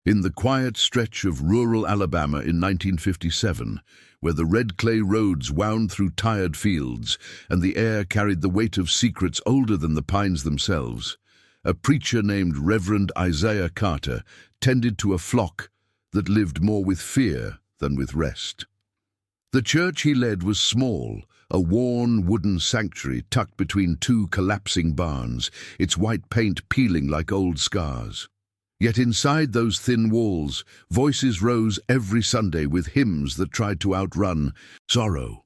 In the quiet stretch of rural Alabama in 1957, where the red clay roads wound through tired fields and the air carried the weight of secrets older than the pines themselves, a preacher named Reverend Isaiah Carter tended to a flock that lived more with fear than with rest. The church he led was small, a worn wooden sanctuary tucked between two collapsing barns, its white paint peeling like old scars. Yet inside those thin walls, voices rose every Sunday with hymns that tried to outrun sorrow.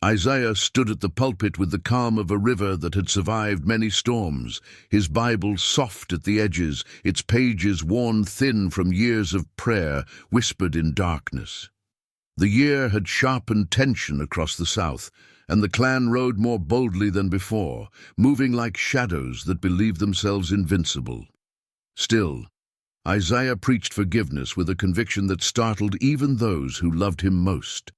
Isaiah stood at the pulpit with the calm of a river that had survived many storms, his Bible soft at the edges, its pages worn thin from years of prayer whispered in darkness. The year had sharpened tension across the South, and the Klan rode more boldly than before, moving like shadows that believed themselves invincible. Still, Isaiah preached forgiveness with a conviction that startled even those who loved him most.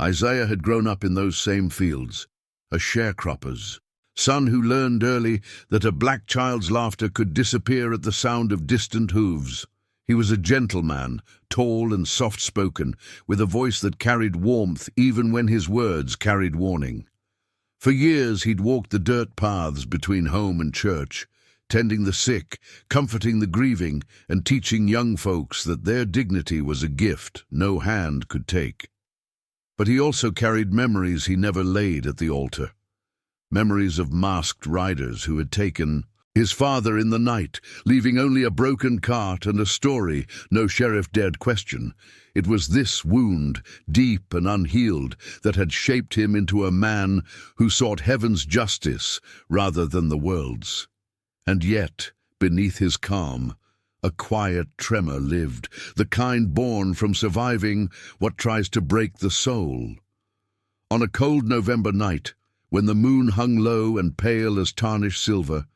Isaiah had grown up in those same fields, a sharecropper's son who learned early that a black child's laughter could disappear at the sound of distant hooves. He was a gentleman, tall and soft-spoken, with a voice that carried warmth even when his words carried warning. For years he'd walked the dirt paths between home and church, tending the sick, comforting the grieving, and teaching young folks that their dignity was a gift no hand could take. But he also carried memories he never laid at the altar. Memories of masked riders who had taken his father in the night, leaving only a broken cart and a story no sheriff dared question. It was this wound, deep and unhealed, that had shaped him into a man who sought heaven's justice rather than the world's. And yet, beneath his calm, a quiet tremor lived, the kind born from surviving what tries to break the soul. On a cold November night, when the moon hung low and pale as tarnished silver,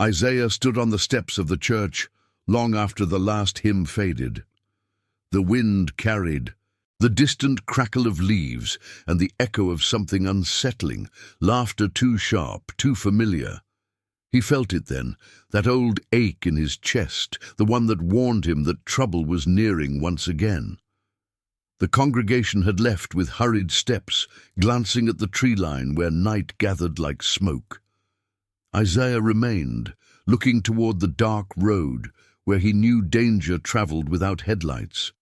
Isaiah stood on the steps of the church long after the last hymn faded. The wind carried the distant crackle of leaves and the echo of something unsettling, laughter too sharp, too familiar. He felt it then, that old ache in his chest, the one that warned him that trouble was nearing once again. The congregation had left with hurried steps, glancing at the tree line where night gathered like smoke. Isaiah remained, looking toward the dark road where he knew danger traveled without headlights.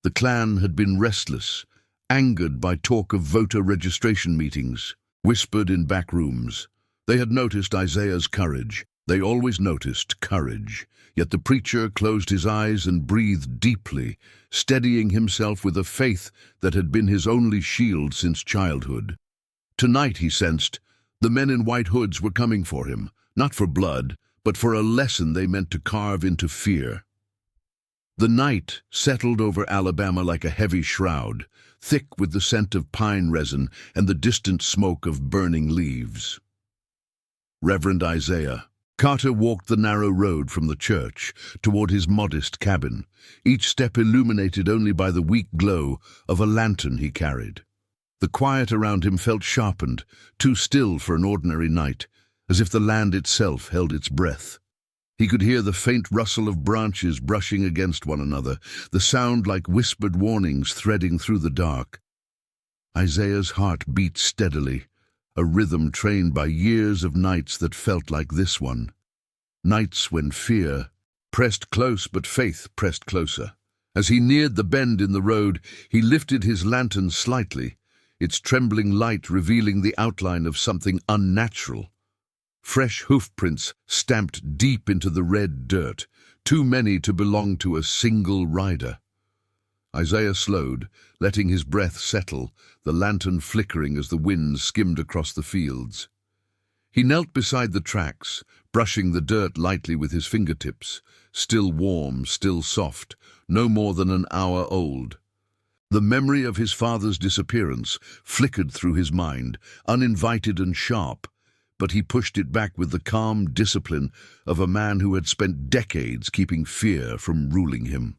The Klan had been restless, angered by talk of voter registration meetings, whispered in back rooms. They had noticed Isaiah's courage. They always noticed courage. Yet the preacher closed his eyes and breathed deeply, steadying himself with a faith that had been his only shield since childhood. Tonight, he sensed, the men in white hoods were coming for him, not for blood, but for a lesson they meant to carve into fear. The night settled over Alabama like a heavy shroud, thick with the scent of pine resin and the distant smoke of burning leaves. Reverend Isaiah Carter walked the narrow road from the church toward his modest cabin, each step illuminated only by the weak glow of a lantern he carried. The quiet around him felt sharpened, too still for an ordinary night, as if the land itself held its breath. He could hear the faint rustle of branches brushing against one another, the sound like whispered warnings threading through the dark. Isaiah's heart beat steadily, a rhythm trained by years of nights that felt like this one. Nights when fear pressed close but faith pressed closer. As he neared the bend in the road, he lifted his lantern slightly, its trembling light revealing the outline of something unnatural. Fresh hoofprints stamped deep into the red dirt, too many to belong to a single rider. Isaiah slowed, letting his breath settle, the lantern flickering as the wind skimmed across the fields. He knelt beside the tracks, brushing the dirt lightly with his fingertips, still warm, still soft, no more than an hour old. The memory of his father's disappearance flickered through his mind, uninvited and sharp, but he pushed it back with the calm discipline of a man who had spent decades keeping fear from ruling him.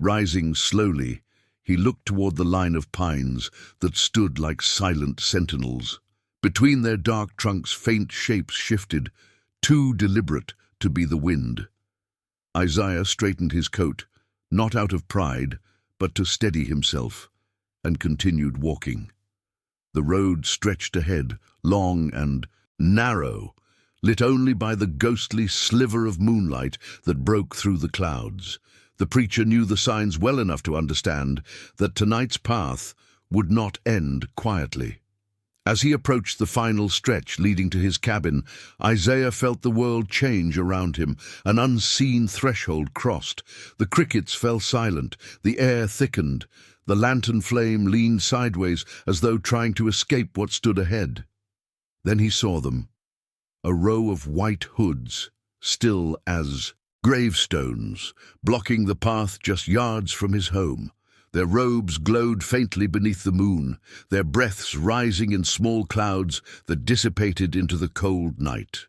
Rising slowly, he looked toward the line of pines that stood like silent sentinels. Between their dark trunks, faint shapes shifted, too deliberate to be the wind. Isaiah straightened his coat, not out of pride, but to steady himself, and continued walking. The road stretched ahead, long and narrow, lit only by the ghostly sliver of moonlight that broke through the clouds. The preacher knew the signs well enough to understand that tonight's path would not end quietly. As he approached the final stretch leading to his cabin, Isaiah felt the world change around him. An unseen threshold crossed. The crickets fell silent, the air thickened, the lantern flame leaned sideways as though trying to escape what stood ahead. Then he saw them, a row of white hoods, still as gravestones, blocking the path just yards from his home. Their robes glowed faintly beneath the moon, their breaths rising in small clouds that dissipated into the cold night.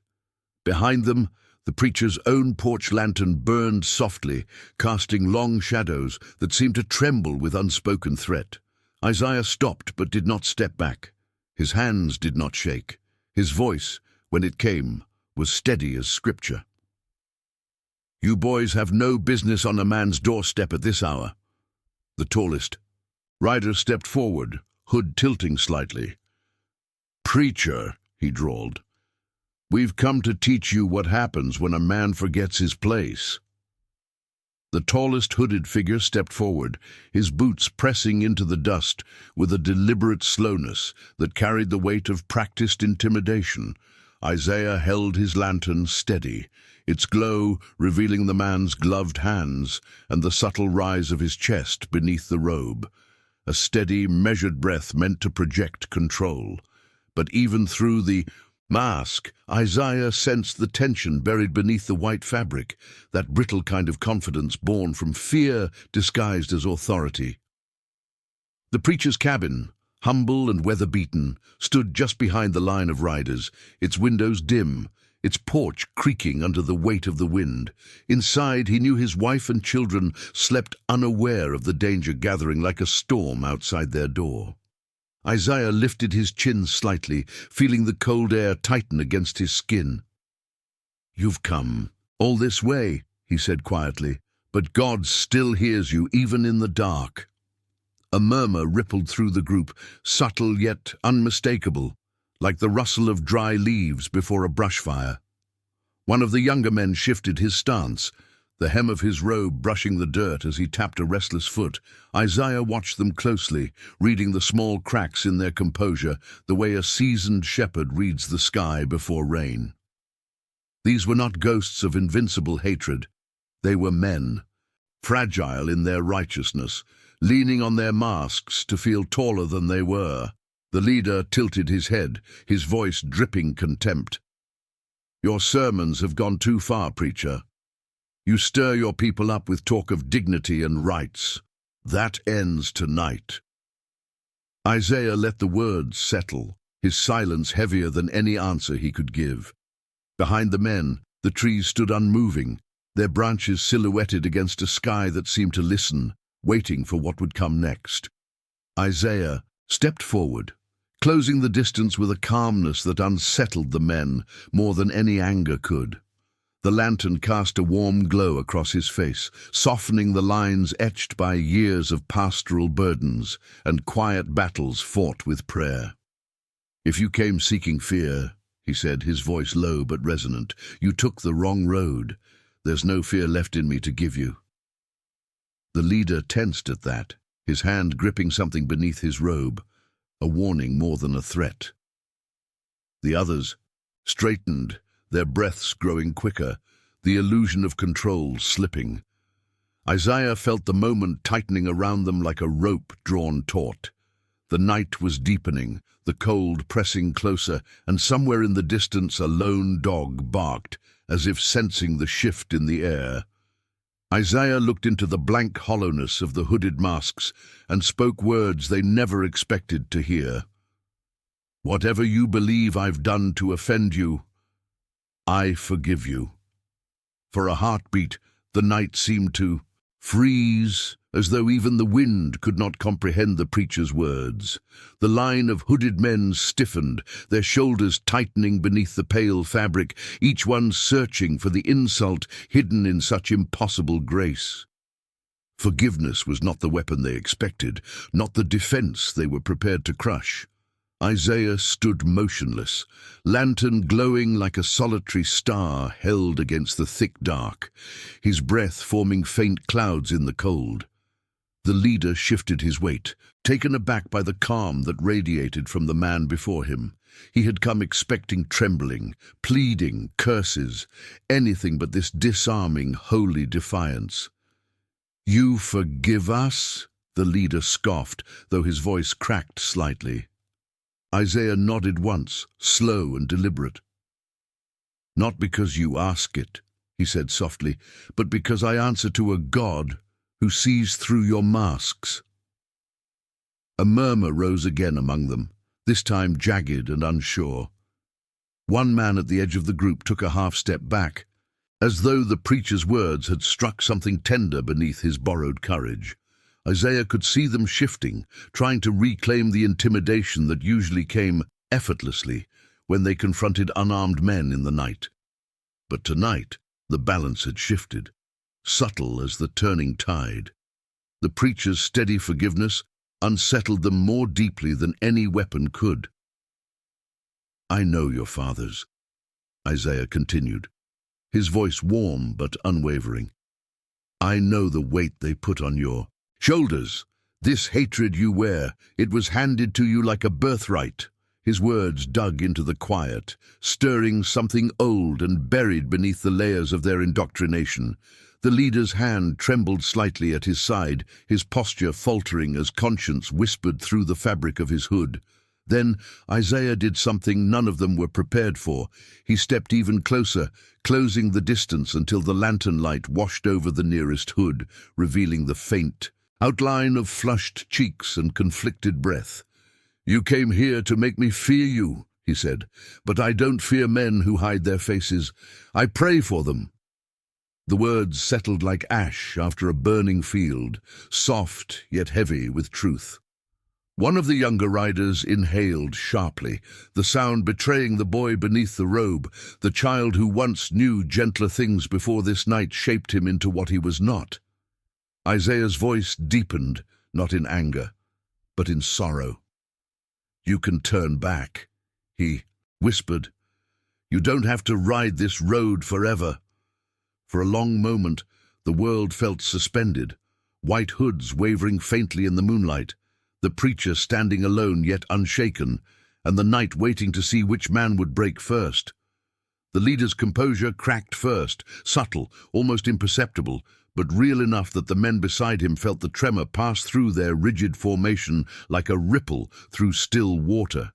Behind them, the preacher's own porch lantern burned softly, casting long shadows that seemed to tremble with unspoken threat. Isaiah stopped but did not step back. His hands did not shake. His voice, when it came, was steady as scripture. "You boys have no business on a man's doorstep at this hour." The tallest rider stepped forward, hood tilting slightly. "Preacher," he drawled, "we've come to teach you what happens when a man forgets his place." The tallest hooded figure stepped forward, his boots pressing into the dust with a deliberate slowness that carried the weight of practiced intimidation. Isaiah held his lantern steady, its glow revealing the man's gloved hands and the subtle rise of his chest beneath the robe. A steady, measured breath meant to project control. But even through the mask, Isaiah sensed the tension buried beneath the white fabric, that brittle kind of confidence born from fear disguised as authority. The preacher's cabin, humble and weather-beaten, stood just behind the line of riders, its windows dim, its porch creaking under the weight of the wind. Inside, he knew his wife and children slept unaware of the danger gathering like a storm outside their door. Isaiah lifted his chin slightly, feeling the cold air tighten against his skin. "You've come all this way," he said quietly, "but God still hears you even in the dark." A murmur rippled through the group, subtle yet unmistakable, like the rustle of dry leaves before a brush fire. One of the younger men shifted his stance, the hem of his robe brushing the dirt as he tapped a restless foot. Isaiah watched them closely, reading the small cracks in their composure, the way a seasoned shepherd reads the sky before rain. These were not ghosts of invincible hatred. They were men, fragile in their righteousness, leaning on their masks to feel taller than they were. The leader tilted his head, his voice dripping contempt. "Your sermons have gone too far, preacher. You stir your people up with talk of dignity and rights. That ends tonight." Isaiah let the words settle, his silence heavier than any answer he could give. Behind the men, the trees stood unmoving, their branches silhouetted against a sky that seemed to listen, waiting for what would come next. Isaiah stepped forward, closing the distance with a calmness that unsettled the men more than any anger could. The lantern cast a warm glow across his face, softening the lines etched by years of pastoral burdens and quiet battles fought with prayer. "If you came seeking fear," he said, his voice low but resonant, "you took the wrong road. There's no fear left in me to give you." The leader tensed at that, his hand gripping something beneath his robe, a warning more than a threat. The others straightened, their breaths growing quicker, the illusion of control slipping. Isaiah felt the moment tightening around them like a rope drawn taut. The night was deepening, the cold pressing closer, and somewhere in the distance a lone dog barked, as if sensing the shift in the air. Isaiah looked into the blank hollowness of the hooded masks and spoke words they never expected to hear. "Whatever you believe I've done to offend you, I forgive you." For a heartbeat, the night seemed to Freeze, as though even the wind could not comprehend the preacher's words. The line of hooded men stiffened, their shoulders tightening beneath the pale fabric, each one searching for the insult hidden in such impossible grace. Forgiveness was not the weapon they expected, not the defense they were prepared to crush. Isaiah stood motionless, lantern glowing like a solitary star held against the thick dark, his breath forming faint clouds in the cold. The leader shifted his weight, taken aback by the calm that radiated from the man before him. He had come expecting trembling, pleading, curses, anything but this disarming, holy defiance. "You forgive us?" the leader scoffed, though his voice cracked slightly. Isaiah nodded once, slow and deliberate. "Not because you ask it," he said softly, "but because I answer to a God who sees through your masks." A murmur rose again among them, this time jagged and unsure. One man at the edge of the group took a half-step back, as though the preacher's words had struck something tender beneath his borrowed courage. Isaiah could see them shifting, trying to reclaim the intimidation that usually came effortlessly when they confronted unarmed men in the night. But tonight, the balance had shifted, subtle as the turning tide. The preacher's steady forgiveness unsettled them more deeply than any weapon could. "I know your fathers," Isaiah continued, his voice warm but unwavering. "I know the weight they put on your shoulders. This hatred you wear, it was handed to you like a birthright." His words dug into the quiet, stirring something old and buried beneath the layers of their indoctrination. The leader's hand trembled slightly at his side, his posture faltering as conscience whispered through the fabric of his hood. Then Isaiah did something none of them were prepared for. He stepped even closer, closing the distance until the lantern light washed over the nearest hood, revealing the faint outline of flushed cheeks and conflicted breath. "You came here to make me fear you," he said, "but I don't fear men who hide their faces. I pray for them." The words settled like ash after a burning field, soft yet heavy with truth. One of the younger riders inhaled sharply, the sound betraying the boy beneath the robe, the child who once knew gentler things before this night shaped him into what he was not. Isaiah's voice deepened, not in anger, but in sorrow. "You can turn back," he whispered. "You don't have to ride this road forever." For a long moment, the world felt suspended, white hoods wavering faintly in the moonlight, the preacher standing alone yet unshaken, and the night waiting to see which man would break first. The leader's composure cracked first, subtle, almost imperceptible, but real enough that the men beside him felt the tremor pass through their rigid formation like a ripple through still water.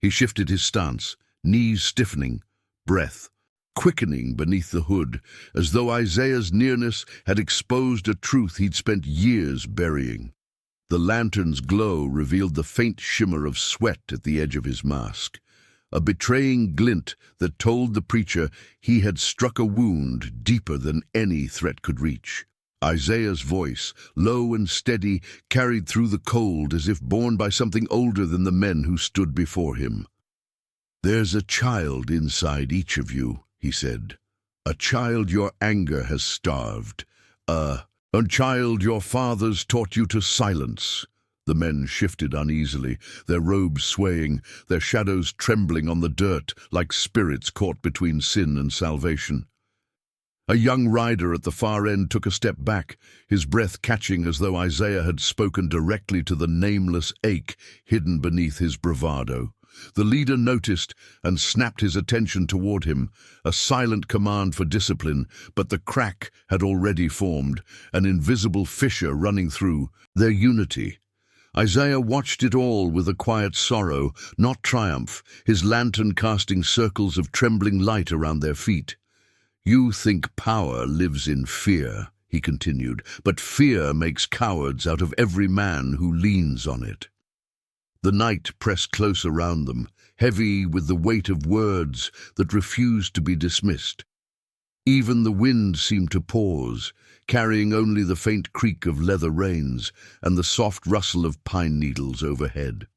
He shifted his stance, knees stiffening, breath quickening beneath the hood, as though Isaiah's nearness had exposed a truth he'd spent years burying. The lantern's glow revealed the faint shimmer of sweat at the edge of his mask, a betraying glint that told the preacher he had struck a wound deeper than any threat could reach. Isaiah's voice, low and steady, carried through the cold as if borne by something older than the men who stood before him. "There's a child inside each of you," he said. "A child your anger has starved. A child your fathers taught you to silence." The men shifted uneasily, their robes swaying, their shadows trembling on the dirt like spirits caught between sin and salvation. A young rider at the far end took a step back, his breath catching as though Isaiah had spoken directly to the nameless ache hidden beneath his bravado. The leader noticed and snapped his attention toward him, a silent command for discipline, but the crack had already formed, an invisible fissure running through their unity. Isaiah watched it all with a quiet sorrow, not triumph, his lantern casting circles of trembling light around their feet. "You think power lives in fear," he continued, "but fear makes cowards out of every man who leans on it." The night pressed close around them, heavy with the weight of words that refused to be dismissed. Even the wind seemed to pause, carrying only the faint creak of leather reins and the soft rustle of pine needles overhead.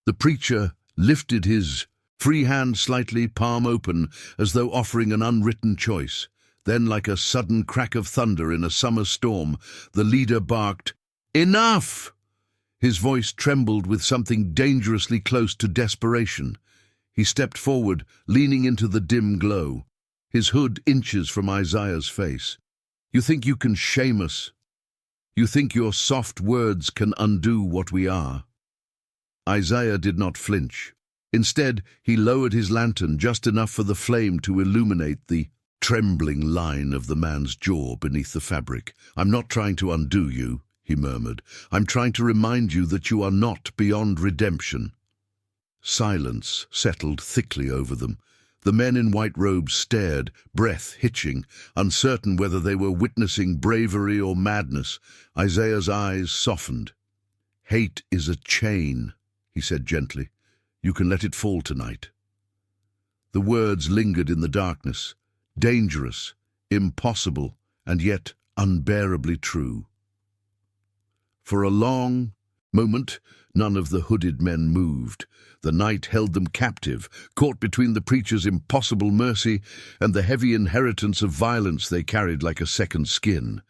The preacher lifted his free hand slightly, palm open, as though offering an unwritten choice. Then, like a sudden crack of thunder in a summer storm, the leader barked, "Enough!" His voice trembled with something dangerously close to desperation. He stepped forward, leaning into the dim glow, his hood inches from Isaiah's face. "You think you can shame us? You think your soft words can undo what we are?" Isaiah did not flinch. Instead, he lowered his lantern just enough for the flame to illuminate the trembling line of the man's jaw beneath the fabric. "I'm not trying to undo you," he murmured. "I'm trying to remind you that you are not beyond redemption." Silence settled thickly over them. The men in white robes stared, breath hitching, uncertain whether they were witnessing bravery or madness. Isaiah's eyes softened. "Hate is a chain," he said gently. "You can let it fall tonight." The words lingered in the darkness, dangerous, impossible, and yet unbearably true. For a long moment, none of the hooded men moved. The night held them captive, caught between the preacher's impossible mercy and the heavy inheritance of violence they carried like a second skin.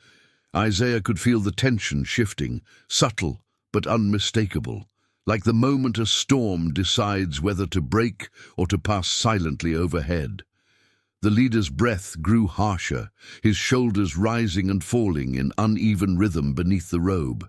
Isaiah could feel the tension shifting, subtle but unmistakable, like the moment a storm decides whether to break or to pass silently overhead. The leader's breath grew harsher, his shoulders rising and falling in uneven rhythm beneath the robe.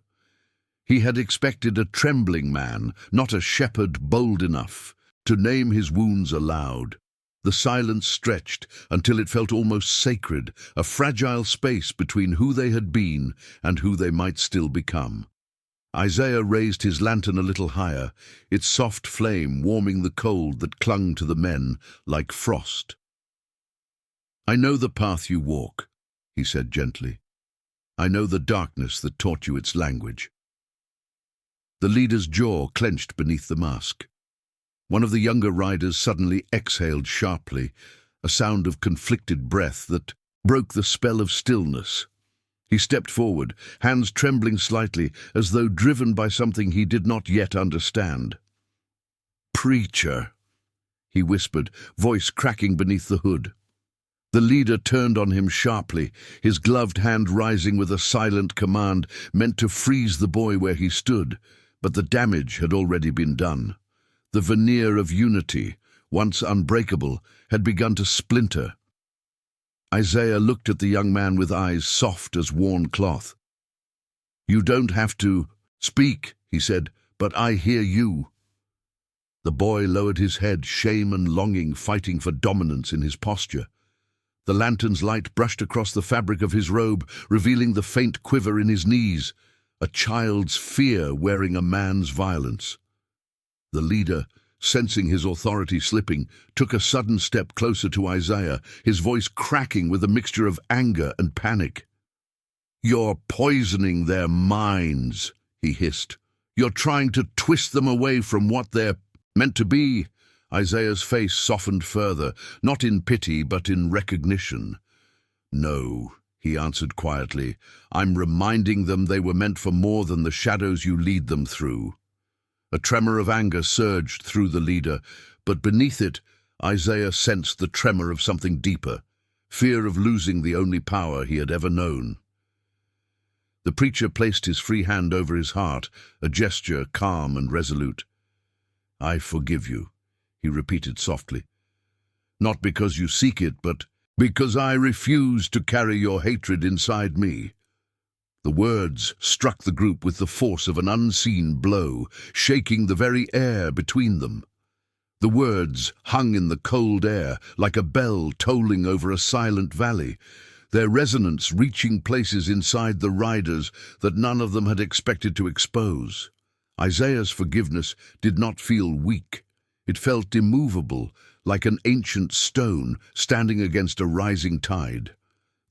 He had expected a trembling man, not a shepherd bold enough to name his wounds aloud. The silence stretched until it felt almost sacred, a fragile space between who they had been and who they might still become. Isaiah raised his lantern a little higher, its soft flame warming the cold that clung to the men like frost. "I know the path you walk," he said gently. "I know the darkness that taught you its language." The leader's jaw clenched beneath the mask. One of the younger riders suddenly exhaled sharply, a sound of conflicted breath that broke the spell of stillness. He stepped forward, hands trembling slightly, as though driven by something he did not yet understand. "Preacher," he whispered, voice cracking beneath the hood. The leader turned on him sharply, his gloved hand rising with a silent command meant to freeze the boy where he stood. But the damage had already been done. The veneer of unity, once unbreakable, had begun to splinter. Isaiah looked at the young man with eyes soft as worn cloth. "You don't have to speak," he said, "but I hear you." The boy lowered his head, shame and longing fighting for dominance in his posture. The lantern's light brushed across the fabric of his robe, revealing the faint quiver in his knees. A child's fear wearing a man's violence. The leader, sensing his authority slipping, took a sudden step closer to Isaiah, his voice cracking with a mixture of anger and panic. "You're poisoning their minds," he hissed. "You're trying to twist them away from what they're meant to be." Isaiah's face softened further, not in pity but in recognition. "No," he answered quietly. "I'm reminding them they were meant for more than the shadows you lead them through." A tremor of anger surged through the leader, but beneath it, Isaiah sensed the tremor of something deeper, fear of losing the only power he had ever known. The preacher placed his free hand over his heart, a gesture calm and resolute. "I forgive you," he repeated softly. "Not because you seek it, but because I refuse to carry your hatred inside me." The words struck the group with the force of an unseen blow, shaking the very air between them. The words hung in the cold air, like a bell tolling over a silent valley, their resonance reaching places inside the riders that none of them had expected to expose. Isaiah's forgiveness did not feel weak. It felt immovable, like an ancient stone standing against a rising tide.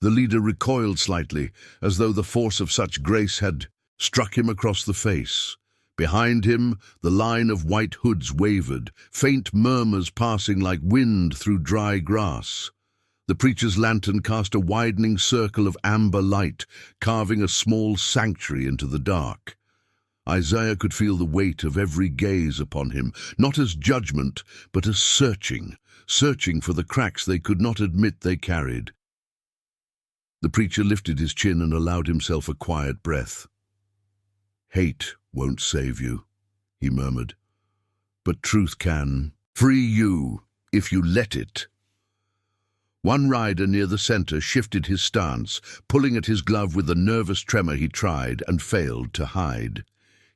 The leader recoiled slightly, as though the force of such grace had struck him across the face. Behind him, the line of white hoods wavered, faint murmurs passing like wind through dry grass. The preacher's lantern cast a widening circle of amber light, carving a small sanctuary into the dark. Isaiah could feel the weight of every gaze upon him, not as judgment, but as searching for the cracks they could not admit they carried. The preacher lifted his chin and allowed himself a quiet breath. "Hate won't save you," he murmured, "but truth can free you if you let it." One rider near the center shifted his stance, pulling at his glove with a nervous tremor he tried and failed to hide.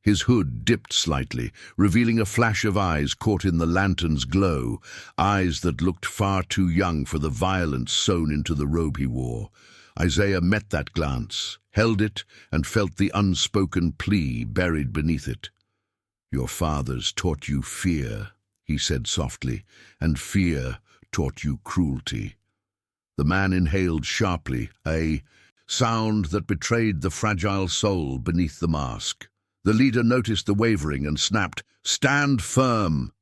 His hood dipped slightly, revealing a flash of eyes caught in the lantern's glow, eyes that looked far too young for the violence sewn into the robe he wore. Isaiah met that glance, held it, and felt the unspoken plea buried beneath it. "Your fathers taught you fear," he said softly, "and fear taught you cruelty." The man inhaled sharply, a sound that betrayed the fragile soul beneath the mask. The leader noticed the wavering and snapped, "Stand firm!"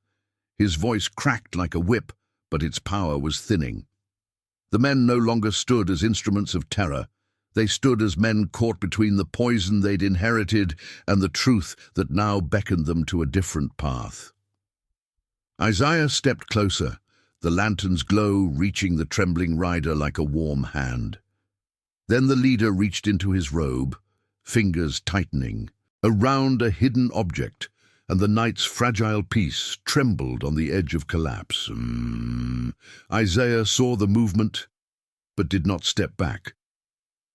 His voice cracked like a whip, but its power was thinning. The men no longer stood as instruments of terror. They stood as men caught between the poison they'd inherited and the truth that now beckoned them to a different path. Isaiah stepped closer, the lantern's glow reaching the trembling rider like a warm hand. Then the leader reached into his robe, fingers tightening, around a hidden object, and the night's fragile peace trembled on the edge of collapse. Isaiah saw the movement, but did not step back.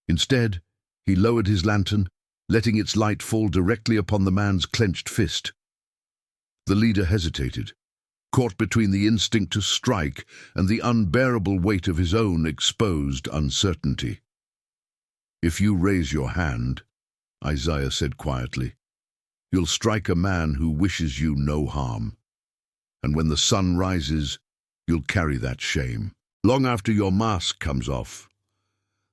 Instead, he lowered his lantern, letting its light fall directly upon the man's clenched fist. The leader hesitated, caught between the instinct to strike and the unbearable weight of his own exposed uncertainty. "If you raise your hand," Isaiah said quietly, "you'll strike a man who wishes you no harm. And when the sun rises, you'll carry that shame, long after your mask comes off."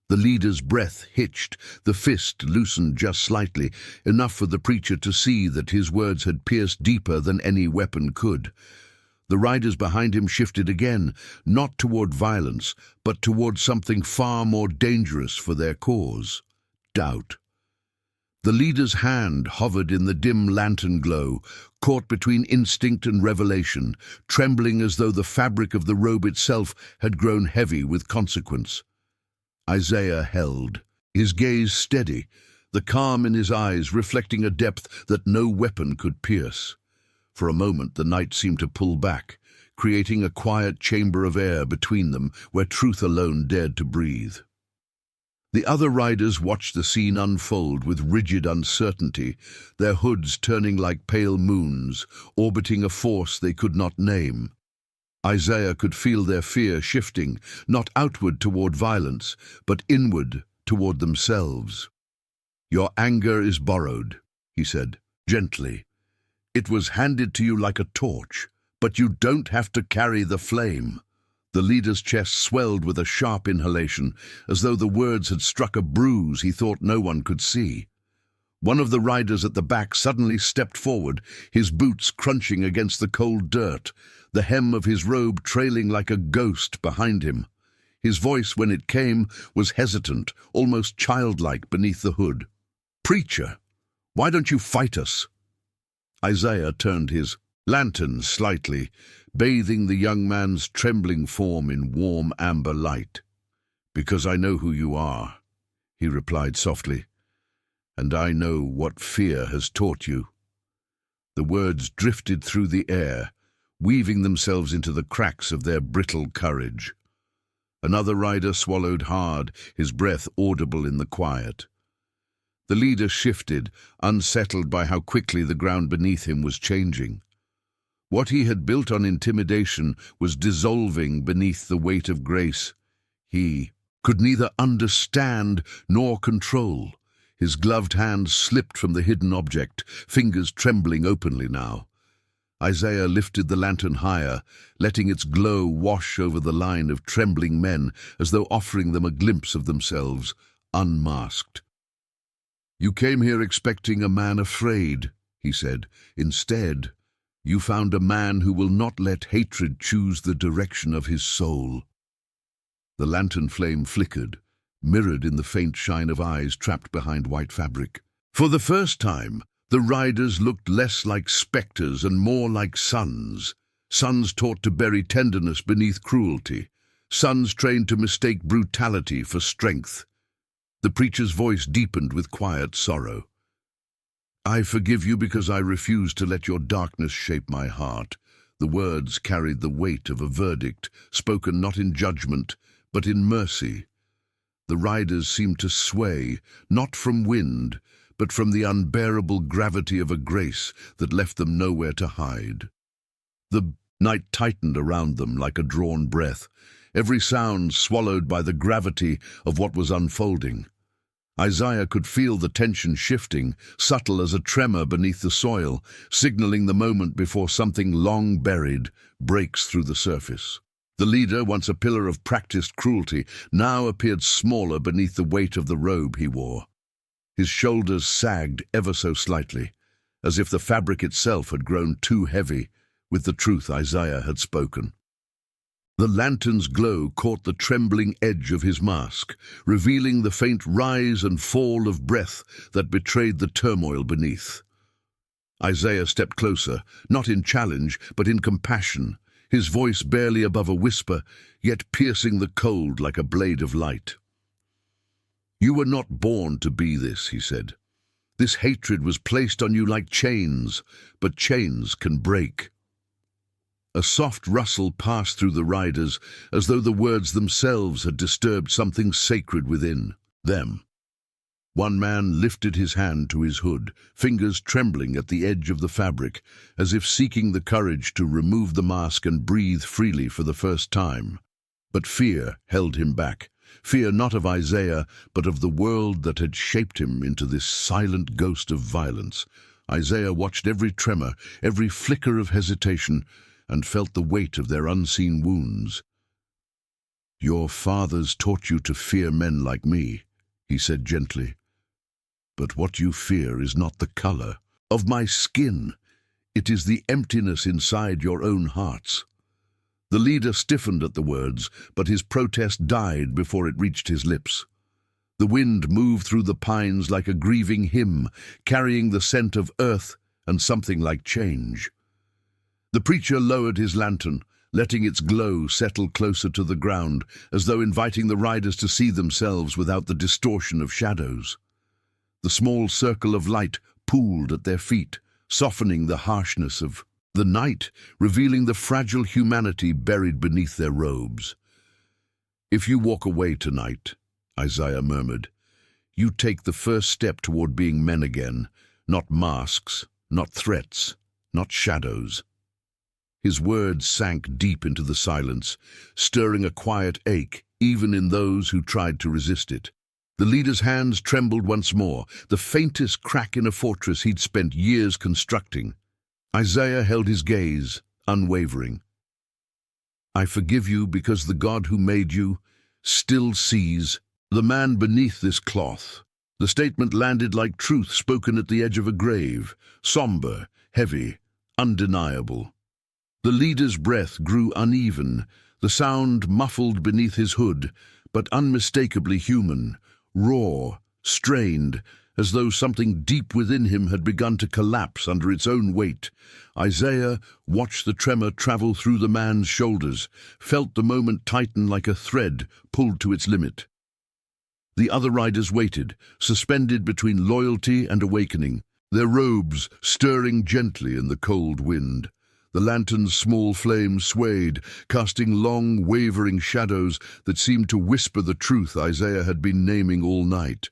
The leader's breath hitched, the fist loosened just slightly, enough for the preacher to see that his words had pierced deeper than any weapon could. The riders behind him shifted again, not toward violence, but toward something far more dangerous for their cause: doubt. The leader's hand hovered in the dim lantern glow, caught between instinct and revelation, trembling as though the fabric of the robe itself had grown heavy with consequence. Isaiah held, his gaze steady, the calm in his eyes reflecting a depth that no weapon could pierce. For a moment the night seemed to pull back, creating a quiet chamber of air between them where truth alone dared to breathe. The other riders watched the scene unfold with rigid uncertainty, their hoods turning like pale moons, orbiting a force they could not name. Isaiah could feel their fear shifting, not outward toward violence, but inward toward themselves. "Your anger is borrowed," he said, gently. "It was handed to you like a torch, but you don't have to carry the flame." The leader's chest swelled with a sharp inhalation, as though the words had struck a bruise he thought no one could see. One of the riders at the back suddenly stepped forward, his boots crunching against the cold dirt, the hem of his robe trailing like a ghost behind him. His voice, when it came, was hesitant, almost childlike beneath the hood. "Preacher, why don't you fight us?" Isaiah turned his lantern slightly, bathing the young man's trembling form in warm amber light. "Because I know who you are," he replied softly, "and I know what fear has taught you." The words drifted through the air, weaving themselves into the cracks of their brittle courage. Another rider swallowed hard, his breath audible in the quiet. The leader shifted, unsettled by how quickly the ground beneath him was changing. What he had built on intimidation was dissolving beneath the weight of grace. He could neither understand nor control. His gloved hand slipped from the hidden object, fingers trembling openly now. Isaiah lifted the lantern higher, letting its glow wash over the line of trembling men as though offering them a glimpse of themselves, unmasked. "You came here expecting a man afraid," he said. "Instead, you found a man who will not let hatred choose the direction of his soul." The lantern flame flickered, mirrored in the faint shine of eyes trapped behind white fabric. For the first time, the riders looked less like spectres and more like sons. Sons taught to bury tenderness beneath cruelty. Sons trained to mistake brutality for strength. The preacher's voice deepened with quiet sorrow. "I forgive you because I refuse to let your darkness shape my heart." The words carried the weight of a verdict, spoken not in judgment, but in mercy. The riders seemed to sway, not from wind, but from the unbearable gravity of a grace that left them nowhere to hide. The night tightened around them like a drawn breath, every sound swallowed by the gravity of what was unfolding. Isaiah could feel the tension shifting, subtle as a tremor beneath the soil, signaling the moment before something long buried breaks through the surface. The leader, once a pillar of practiced cruelty, now appeared smaller beneath the weight of the robe he wore. His shoulders sagged ever so slightly, as if the fabric itself had grown too heavy with the truth Isaiah had spoken. The lantern's glow caught the trembling edge of his mask, revealing the faint rise and fall of breath that betrayed the turmoil beneath. Isaiah stepped closer, not in challenge, but in compassion, his voice barely above a whisper, yet piercing the cold like a blade of light. "You were not born to be this," he said. "This hatred was placed on you like chains, but chains can break." A soft rustle passed through the riders, as though the words themselves had disturbed something sacred within them. One man lifted his hand to his hood, fingers trembling at the edge of the fabric, as if seeking the courage to remove the mask and breathe freely for the first time. But fear held him back. Fear not of Isaiah, but of the world that had shaped him into this silent ghost of violence. Isaiah watched every tremor, every flicker of hesitation, and felt the weight of their unseen wounds. "Your fathers taught you to fear men like me," he said gently. "But what you fear is not the color of my skin. It is the emptiness inside your own hearts." The leader stiffened at the words, but his protest died before it reached his lips. The wind moved through the pines like a grieving hymn, carrying the scent of earth and something like change. The preacher lowered his lantern, letting its glow settle closer to the ground, as though inviting the riders to see themselves without the distortion of shadows. The small circle of light pooled at their feet, softening the harshness of the night, revealing the fragile humanity buried beneath their robes. "If you walk away tonight," Isaiah murmured, "you take the first step toward being men again, not masks, not threats, not shadows." His words sank deep into the silence, stirring a quiet ache even in those who tried to resist it. The leader's hands trembled once more, the faintest crack in a fortress he'd spent years constructing. Isaiah held his gaze, unwavering. "I forgive you because the God who made you still sees the man beneath this cloth." The statement landed like truth spoken at the edge of a grave, somber, heavy, undeniable. The leader's breath grew uneven, the sound muffled beneath his hood, but unmistakably human, raw, strained, as though something deep within him had begun to collapse under its own weight. Isaiah watched the tremor travel through the man's shoulders, felt the moment tighten like a thread pulled to its limit. The other riders waited, suspended between loyalty and awakening, their robes stirring gently in the cold wind. The lantern's small flames swayed, casting long, wavering shadows that seemed to whisper the truth Isaiah had been naming all night.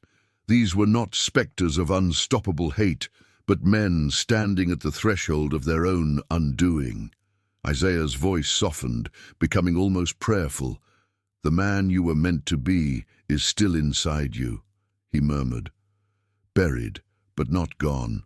These were not spectres of unstoppable hate, but men standing at the threshold of their own undoing. Isaiah's voice softened, becoming almost prayerful. "The man you were meant to be is still inside you," he murmured. "Buried, but not gone."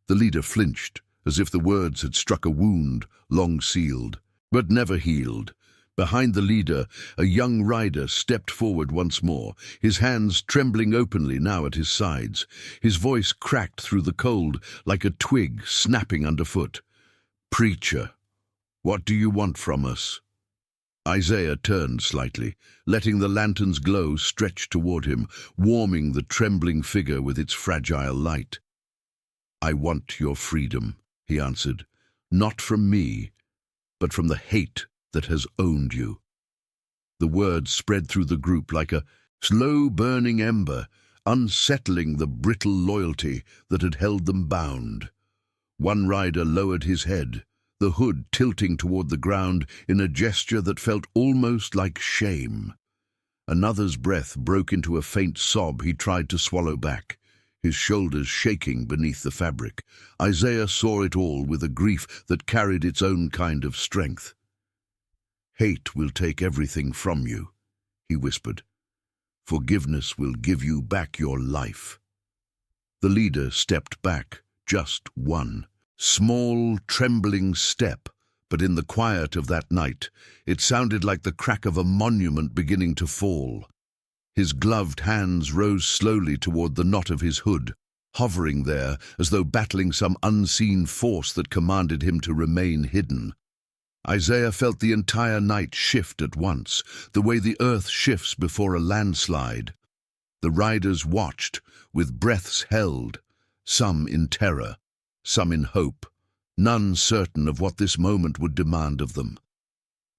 The leader flinched, as if the words had struck a wound, long sealed, but never healed. Behind the leader, a young rider stepped forward once more, his hands trembling openly now at his sides. His voice cracked through the cold like a twig snapping underfoot. "Preacher, what do you want from us?" Isaiah turned slightly, letting the lantern's glow stretch toward him, warming the trembling figure with its fragile light. "I want your freedom," he answered, "not from me, but from the hate that has owned you." The words spread through the group like a slow-burning ember, unsettling the brittle loyalty that had held them bound. One rider lowered his head, the hood tilting toward the ground in a gesture that felt almost like shame. Another's breath broke into a faint sob he tried to swallow back, his shoulders shaking beneath the fabric. Isaiah saw it all with a grief that carried its own kind of strength. "Hate will take everything from you," he whispered. "Forgiveness will give you back your life." The leader stepped back, just one. Small, trembling step, but in the quiet of that night, it sounded like the crack of a monument beginning to fall. His gloved hands rose slowly toward the knot of his hood, hovering there as though battling some unseen force that commanded him to remain hidden. Isaiah felt the entire night shift at once, the way the earth shifts before a landslide. The riders watched, with breaths held, some in terror, some in hope, none certain of what this moment would demand of them.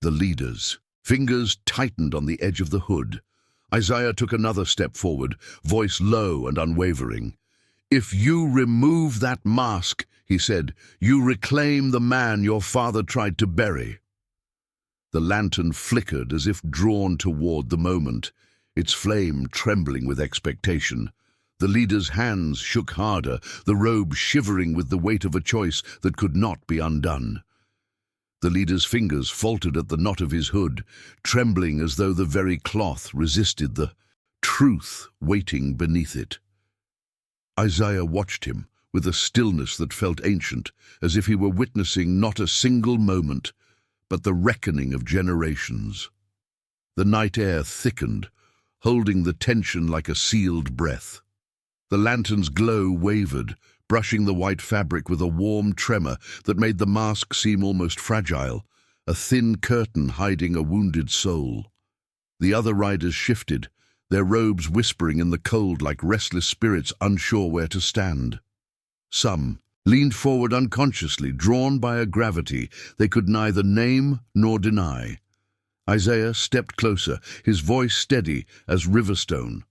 The leaders' fingers tightened on the edge of the hood. Isaiah took another step forward, voice low and unwavering. "If you remove that mask," he said, "you reclaim the man your father tried to bury." The lantern flickered as if drawn toward the moment, its flame trembling with expectation. The leader's hands shook harder, the robe shivering with the weight of a choice that could not be undone. The leader's fingers faltered at the knot of his hood, trembling as though the very cloth resisted the truth waiting beneath it. Isaiah watched him with a stillness that felt ancient, as if he were witnessing not a single moment, but the reckoning of generations. The night air thickened, holding the tension like a sealed breath. The lantern's glow wavered, brushing the white fabric with a warm tremor that made the mask seem almost fragile, a thin curtain hiding a wounded soul. The other riders shifted, their robes whispering in the cold like restless spirits unsure where to stand. Some leaned forward unconsciously, drawn by a gravity they could neither name nor deny. Isaiah stepped closer, his voice steady as riverstone.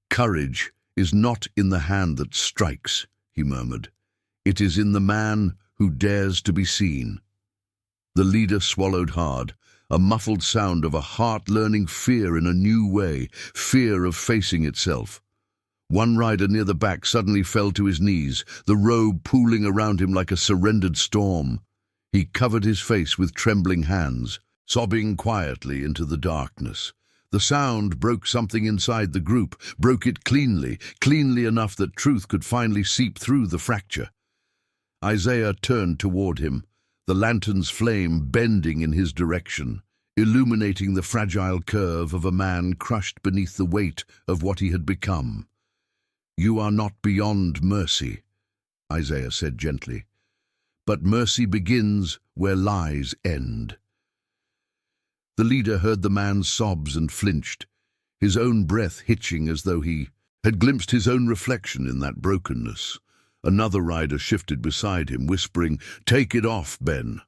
"Courage is not in the hand that strikes," he murmured. "It is in the man who dares to be seen." The leader swallowed hard, a muffled sound of a heart learning fear in a new way, fear of facing itself. One rider near the back suddenly fell to his knees, the robe pooling around him like a surrendered storm. He covered his face with trembling hands, sobbing quietly into the darkness. The sound broke something inside the group, broke it cleanly, cleanly enough that truth could finally seep through the fracture. Isaiah turned toward him, the lantern's flame bending in his direction, illuminating the fragile curve of a man crushed beneath the weight of what he had become. "You are not beyond mercy," Isaiah said gently, "but mercy begins where lies end." The leader heard the man's sobs and flinched, his own breath hitching as though he had glimpsed his own reflection in that brokenness. Another rider shifted beside him, whispering, "Take it off, Ben."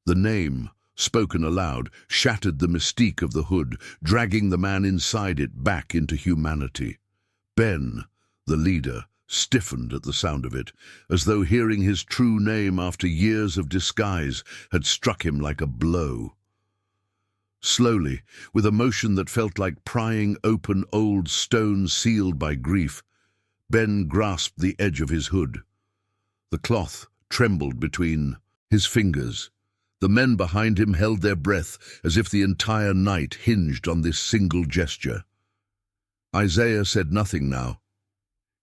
The name, spoken aloud, shattered the mystique of the hood, dragging the man inside it back into humanity. Ben, the leader, stiffened at the sound of it, as though hearing his true name after years of disguise had struck him like a blow. Slowly, with a motion that felt like prying open old stone sealed by grief, Ben grasped the edge of his hood. The cloth trembled between his fingers. The men behind him held their breath as if the entire night hinged on this single gesture. Isaiah said nothing now.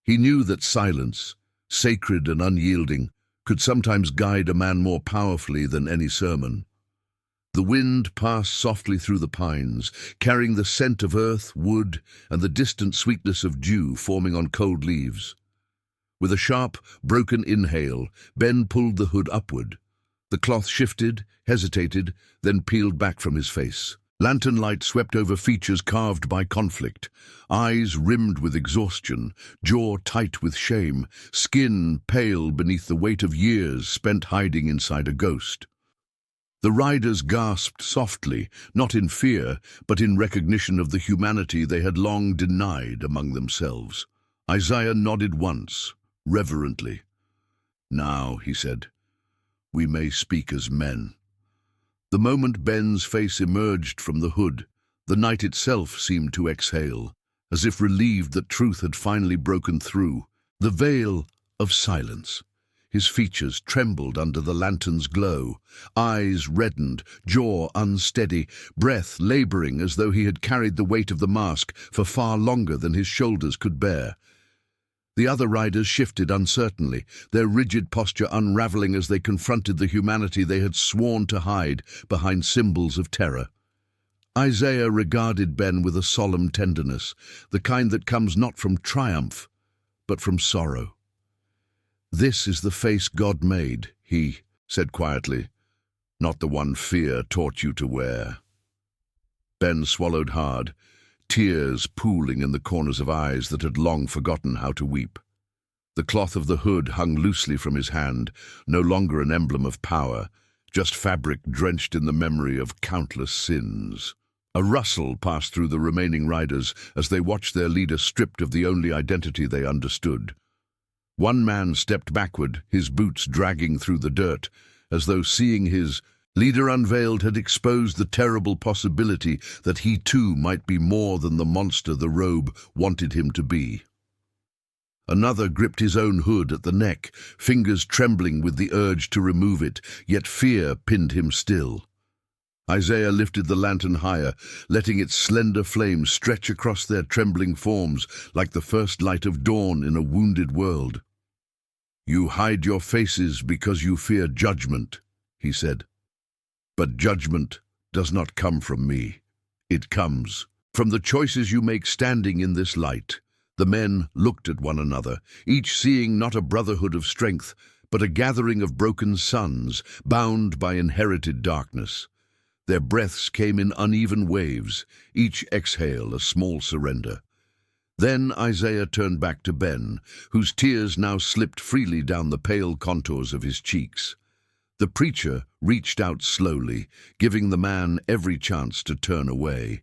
He knew that silence, sacred and unyielding, could sometimes guide a man more powerfully than any sermon. The wind passed softly through the pines, carrying the scent of earth, wood, and the distant sweetness of dew forming on cold leaves. With a sharp, broken inhale, Ben pulled the hood upward. The cloth shifted, hesitated, then peeled back from his face. Lantern light swept over features carved by conflict, eyes rimmed with exhaustion, jaw tight with shame, skin pale beneath the weight of years spent hiding inside a ghost. The riders gasped softly, not in fear, but in recognition of the humanity they had long denied among themselves. Isaiah nodded once, reverently. "Now," he said, "we may speak as men." The moment Ben's face emerged from the hood, the night itself seemed to exhale, as if relieved that truth had finally broken through. The veil of silence. His features trembled under the lantern's glow, eyes reddened, jaw unsteady, breath laboring as though he had carried the weight of the mask for far longer than his shoulders could bear. The other riders shifted uncertainly, their rigid posture unraveling as they confronted the humanity they had sworn to hide behind symbols of terror. Isaiah regarded Ben with a solemn tenderness, the kind that comes not from triumph, but from sorrow. "This is the face God made," he said quietly, "not the one fear taught you to wear." Ben swallowed hard, tears pooling in the corners of eyes that had long forgotten how to weep. The cloth of the hood hung loosely from his hand, no longer an emblem of power, just fabric drenched in the memory of countless sins. A rustle passed through the remaining riders as they watched their leader stripped of the only identity they understood. One man stepped backward, his boots dragging through the dirt, as though seeing his leader unveiled had exposed the terrible possibility that he too might be more than the monster the robe wanted him to be. Another gripped his own hood at the neck, fingers trembling with the urge to remove it, yet fear pinned him still. Isaiah lifted the lantern higher, letting its slender flame stretch across their trembling forms like the first light of dawn in a wounded world. "You hide your faces because you fear judgment," he said. "But judgment does not come from me. It comes from the choices you make standing in this light." The men looked at one another, each seeing not a brotherhood of strength, but a gathering of broken sons, bound by inherited darkness. Their breaths came in uneven waves, each exhale a small surrender. Then Isaiah turned back to Ben, whose tears now slipped freely down the pale contours of his cheeks. The preacher reached out slowly, giving the man every chance to turn away.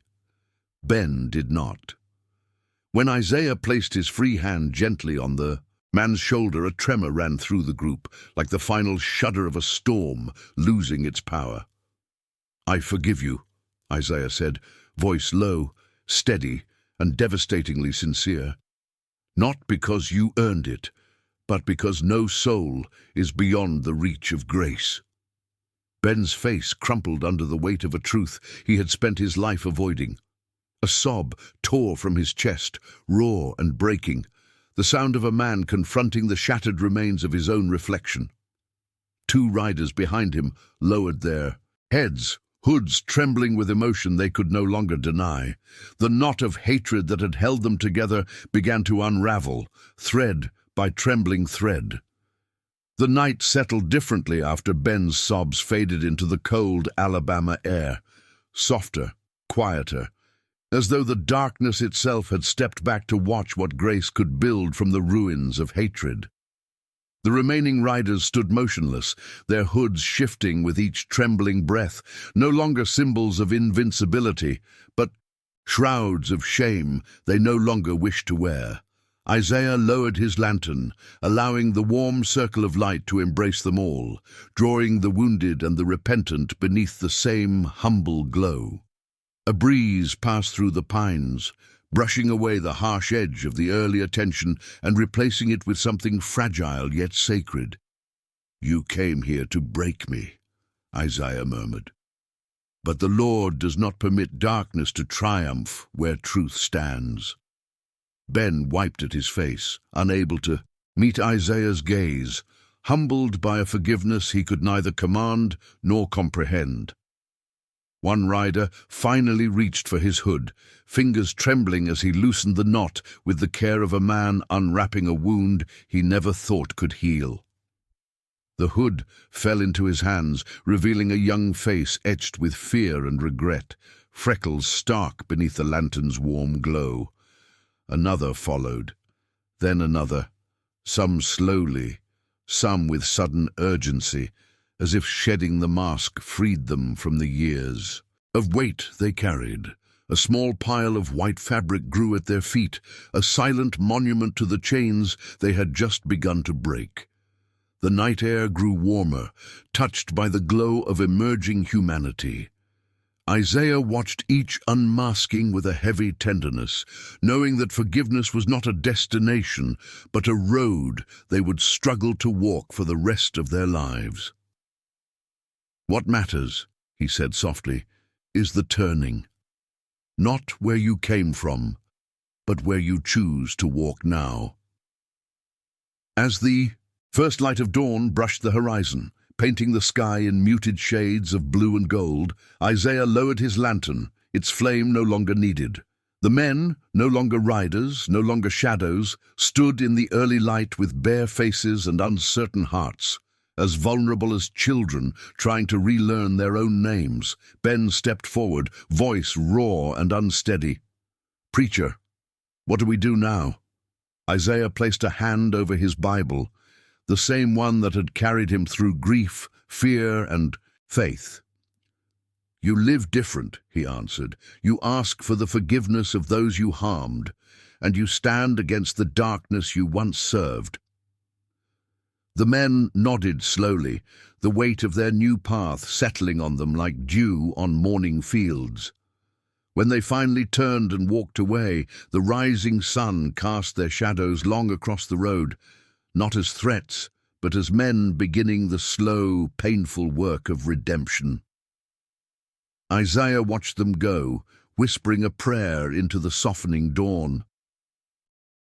Ben did not. When Isaiah placed his free hand gently on the man's shoulder, a tremor ran through the group, like the final shudder of a storm losing its power. "I forgive you," Isaiah said, voice low, steady, and devastatingly sincere. "Not because you earned it, but because no soul is beyond the reach of grace." Ben's face crumpled under the weight of a truth he had spent his life avoiding. A sob tore from his chest, raw and breaking, the sound of a man confronting the shattered remains of his own reflection. Two riders behind him lowered their heads, hoods trembling with emotion they could no longer deny. The knot of hatred that had held them together began to unravel, thread by trembling thread. The night settled differently after Ben's sobs faded into the cold Alabama air, softer, quieter, as though the darkness itself had stepped back to watch what grace could build from the ruins of hatred. The remaining riders stood motionless, their hoods shifting with each trembling breath, no longer symbols of invincibility, but shrouds of shame they no longer wished to wear. Isaiah lowered his lantern, allowing the warm circle of light to embrace them all, drawing the wounded and the repentant beneath the same humble glow. A breeze passed through the pines, brushing away the harsh edge of the earlier tension and replacing it with something fragile yet sacred. "You came here to break me," Isaiah murmured. "But the Lord does not permit darkness to triumph where truth stands." Ben wiped at his face, unable to meet Isaiah's gaze, humbled by a forgiveness he could neither command nor comprehend. One rider finally reached for his hood, fingers trembling as he loosened the knot with the care of a man unwrapping a wound he never thought could heal. The hood fell into his hands, revealing a young face etched with fear and regret, freckles stark beneath the lantern's warm glow. Another followed, then another, some slowly, some with sudden urgency, as if shedding the mask freed them from the years of weight they carried. A small pile of white fabric grew at their feet, a silent monument to the chains they had just begun to break. The night air grew warmer, touched by the glow of emerging humanity. Isaiah watched each unmasking with a heavy tenderness, knowing that forgiveness was not a destination, but a road they would struggle to walk for the rest of their lives. "What matters," he said softly, "is the turning. Not where you came from, but where you choose to walk now." As the first light of dawn brushed the horizon, painting the sky in muted shades of blue and gold, Isaiah lowered his lantern, its flame no longer needed. The men, no longer riders, no longer shadows, stood in the early light with bare faces and uncertain hearts. As vulnerable as children trying to relearn their own names, Ben stepped forward, voice raw and unsteady. "Preacher, what do we do now?" Isaiah placed a hand over his Bible, the same one that had carried him through grief, fear, and faith. "You live different," he answered. "You ask for the forgiveness of those you harmed, and you stand against the darkness you once served." The men nodded slowly, the weight of their new path settling on them like dew on morning fields. When they finally turned and walked away, the rising sun cast their shadows long across the road, not as threats, but as men beginning the slow, painful work of redemption. Isaiah watched them go, whispering a prayer into the softening dawn.